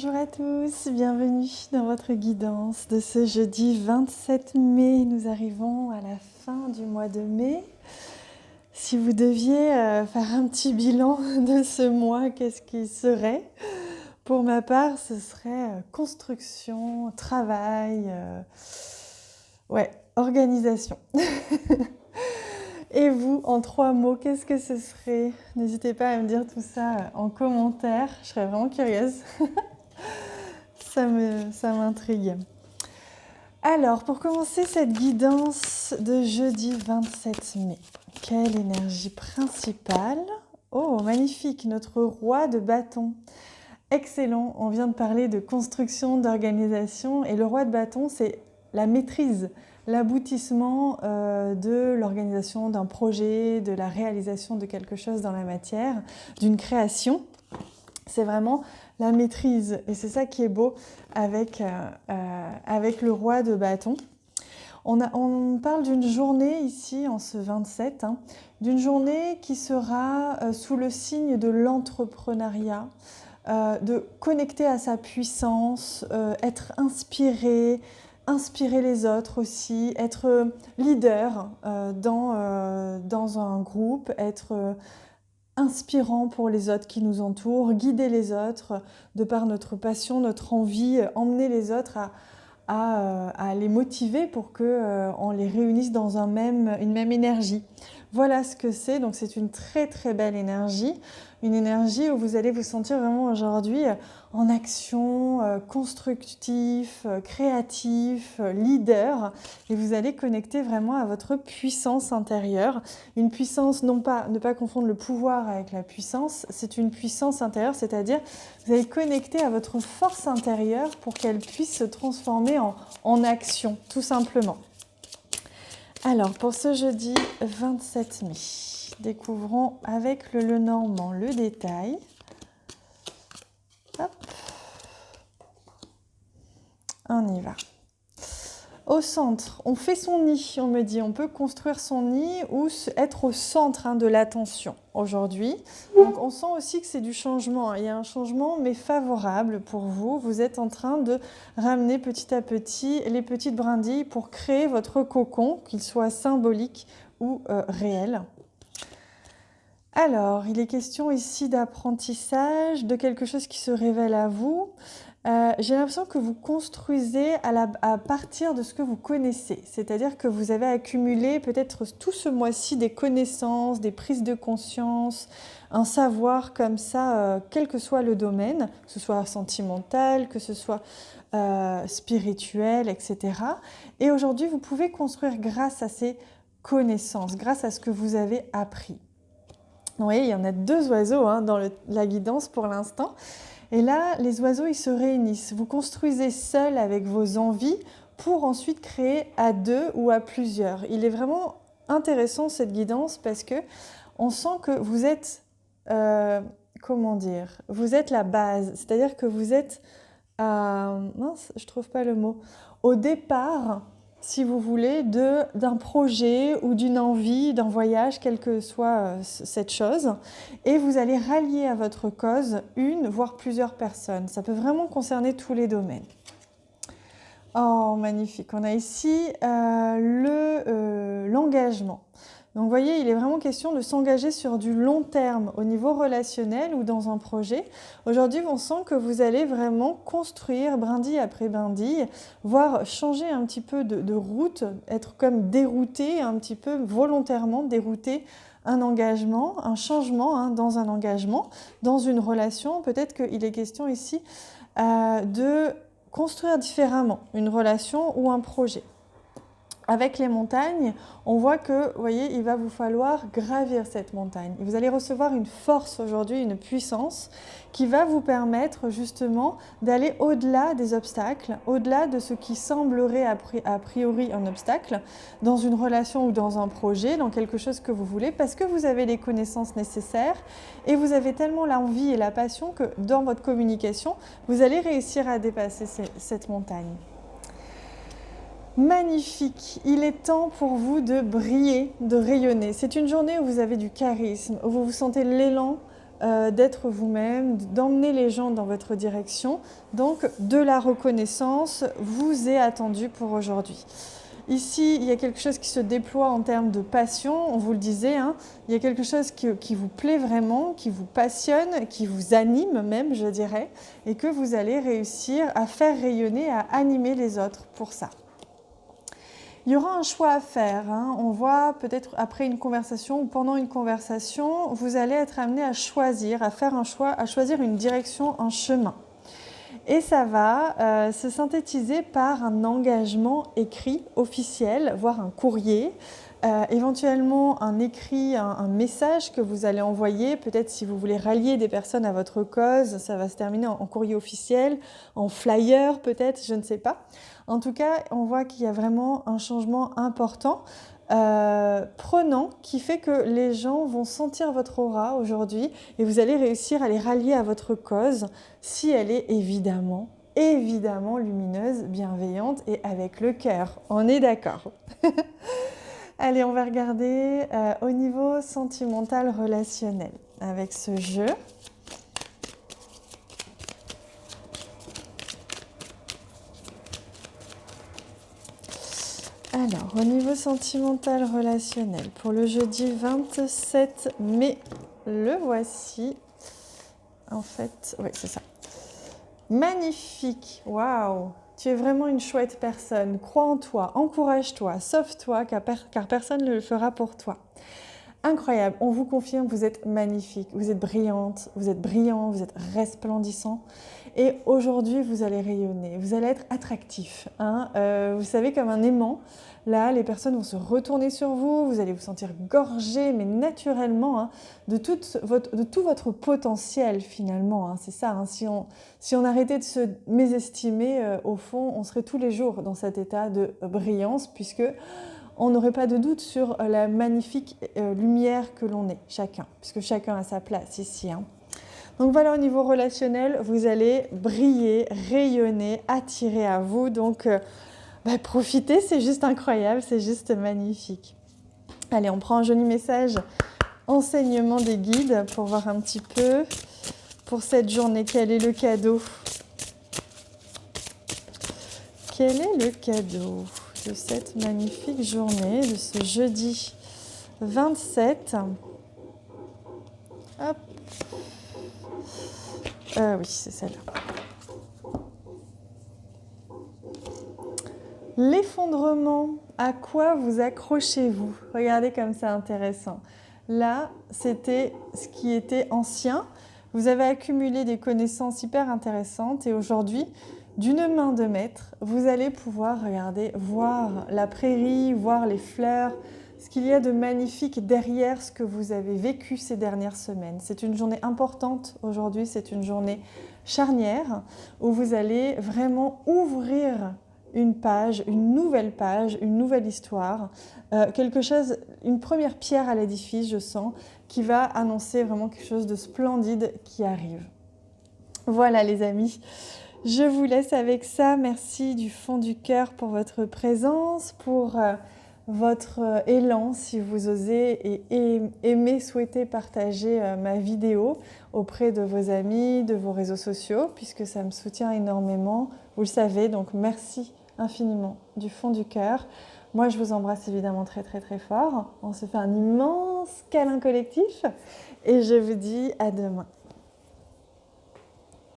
Bonjour à tous, bienvenue dans votre guidance de ce jeudi 27 mai. Nous arrivons à la fin du mois de mai. Si vous deviez faire un petit bilan de ce mois, qu'est-ce qui serait? Pour ma part, ce serait construction, travail, organisation. Et vous, en 3 mots, qu'est-ce que ce serait? N'hésitez pas à me dire tout ça en commentaire, je serais vraiment curieuse. Ça m'intrigue. Alors, pour commencer cette guidance de jeudi 27 mai, quelle énergie principale? Oh, magnifique, notre roi de bâton. Excellent, on vient de parler de construction, d'organisation, et le roi de bâton, c'est la maîtrise, l'aboutissement de l'organisation d'un projet, de la réalisation de quelque chose dans la matière, d'une création. C'est vraiment la maîtrise, et c'est ça qui est beau avec le roi de bâton. On parle d'une journée ici, en ce 27, d'une journée qui sera sous le signe de l'entrepreneuriat, de connecter à sa puissance, être inspiré, inspirer les autres aussi, être leader dans un groupe, être inspirant pour les autres qui nous entourent, guider les autres de par notre passion, notre envie, emmener les autres à les motiver pour qu'on les réunisse dans une même énergie. Voilà ce que c'est, donc c'est une très très belle énergie, une énergie où vous allez vous sentir vraiment aujourd'hui en action, constructif, créatif, leader, et vous allez connecter vraiment à votre puissance intérieure. Une puissance, ne pas confondre le pouvoir avec la puissance, c'est une puissance intérieure, c'est-à-dire vous allez connecter à votre force intérieure pour qu'elle puisse se transformer en action, tout simplement. Alors, pour ce jeudi 27 mai, découvrons avec le Lenormand le détail. Hop. On y va. Au centre, on fait son nid, on me dit. On peut construire son nid ou être au centre de l'attention aujourd'hui. Donc, on sent aussi que c'est du changement. Il y a un changement, mais favorable pour vous. Vous êtes en train de ramener petit à petit les petites brindilles pour créer votre cocon, qu'il soit symbolique ou réel. Alors, il est question ici d'apprentissage, de quelque chose qui se révèle à vous. J'ai l'impression que vous construisez à partir de ce que vous connaissez. C'est-à-dire que vous avez accumulé peut-être tout ce mois-ci des connaissances, des prises de conscience, un savoir comme ça, quel que soit le domaine, que ce soit sentimental, que ce soit spirituel, etc. Et aujourd'hui, vous pouvez construire grâce à ces connaissances, grâce à ce que vous avez appris. Oui, il y en a 2 oiseaux dans la guidance pour l'instant. Et là, les oiseaux, ils se réunissent. Vous construisez seul avec vos envies pour ensuite créer à 2 ou à plusieurs. Il est vraiment intéressant cette guidance parce que on sent que vous êtes, vous êtes la base. C'est-à-dire que vous êtes, mince, je trouve pas le mot, au départ, si vous voulez, d'un projet ou d'une envie, d'un voyage, quelle que soit cette chose, et vous allez rallier à votre cause une, voire plusieurs personnes. Ça peut vraiment concerner tous les domaines. Oh, magnifique. On a ici l'engagement. Donc, vous voyez, il est vraiment question de s'engager sur du long terme au niveau relationnel ou dans un projet. Aujourd'hui, on sent que vous allez vraiment construire brindille après brindille, voire changer un petit peu de route, être comme dérouté, un petit peu volontairement dérouté un engagement, un changement dans un engagement, dans une relation. Peut-être qu'il est question ici de construire différemment une relation ou un projet. Avec les montagnes, on voit que, vous voyez, il va vous falloir gravir cette montagne. Vous allez recevoir une force aujourd'hui, une puissance qui va vous permettre justement d'aller au-delà des obstacles, au-delà de ce qui semblerait a priori un obstacle, dans une relation ou dans un projet, dans quelque chose que vous voulez, parce que vous avez les connaissances nécessaires et vous avez tellement l'envie et la passion que dans votre communication, vous allez réussir à dépasser cette montagne. Magnifique, il est temps pour vous de briller, de rayonner. C'est une journée où vous avez du charisme, où vous sentez l'élan d'être vous-même, d'emmener les gens dans votre direction. Donc, de la reconnaissance vous est attendue pour aujourd'hui. Ici, il y a quelque chose qui se déploie en termes de passion, on vous le disait, hein, il y a quelque chose qui vous plaît vraiment, qui vous passionne, qui vous anime même, je dirais, et que vous allez réussir à faire rayonner, à animer les autres pour ça. Il y aura un choix à faire, hein. On voit peut-être après une conversation ou pendant une conversation, vous allez être amené à choisir, à faire un choix, à choisir une direction, un chemin. Et ça va se synthétiser par un engagement écrit, officiel, voire un courrier, éventuellement un écrit, un message que vous allez envoyer. Peut-être si vous voulez rallier des personnes à votre cause, ça va se terminer en courrier officiel, en flyer peut-être, je ne sais pas. En tout cas, on voit qu'il y a vraiment un changement important. Prenant qui fait que les gens vont sentir votre aura aujourd'hui et vous allez réussir à les rallier à votre cause si elle est évidemment lumineuse, bienveillante et avec le cœur. On est d'accord. Allez, on va regarder au niveau sentimental relationnel avec ce jeu. Alors, au niveau sentimental relationnel, pour le jeudi 27 mai, le voici. En fait, oui, c'est ça. Magnifique, waouh! Tu es vraiment une chouette personne. Crois en toi, encourage-toi, sauve-toi, car personne ne le fera pour toi. Incroyable, on vous confirme, vous êtes magnifique, vous êtes brillante, vous êtes brillant, vous êtes resplendissant. Et aujourd'hui, vous allez rayonner, vous allez être attractif. Hein, vous savez, comme un aimant, là, les personnes vont se retourner sur vous, vous allez vous sentir gorgé, mais naturellement, hein, de tout votre potentiel finalement. Hein, c'est ça, hein, si on arrêtait de se mésestimer, au fond, on serait tous les jours dans cet état de brillance, puisque on n'aurait pas de doute sur la magnifique lumière que l'on est, chacun, puisque chacun a sa place ici. Hein. Donc voilà, au niveau relationnel, vous allez briller, rayonner, attirer à vous. Donc profitez, c'est juste incroyable, c'est juste magnifique. Allez, on prend un joli message, enseignement des guides, pour voir un petit peu pour cette journée, quel est le cadeau? Quel est le cadeau de cette magnifique journée, de ce jeudi 27. Hop. Oui, c'est celle-là. L'effondrement, à quoi vous accrochez-vous? Regardez comme c'est intéressant. Là, c'était ce qui était ancien. Vous avez accumulé des connaissances hyper intéressantes et aujourd'hui, d'une main de maître, vous allez pouvoir, regardez, voir la prairie, voir les fleurs, ce qu'il y a de magnifique derrière ce que vous avez vécu ces dernières semaines. C'est une journée importante aujourd'hui, c'est une journée charnière où vous allez vraiment ouvrir une page, une nouvelle histoire, quelque chose, une première pierre à l'édifice, je sens, qui va annoncer vraiment quelque chose de splendide qui arrive. Voilà les amis. Je vous laisse avec ça. Merci du fond du cœur pour votre présence, pour votre élan, si vous osez, et aimez, souhaitez partager ma vidéo auprès de vos amis, de vos réseaux sociaux, puisque ça me soutient énormément. Vous le savez, donc merci infiniment du fond du cœur. Moi, je vous embrasse évidemment très très très fort. On se fait un immense câlin collectif et je vous dis à demain.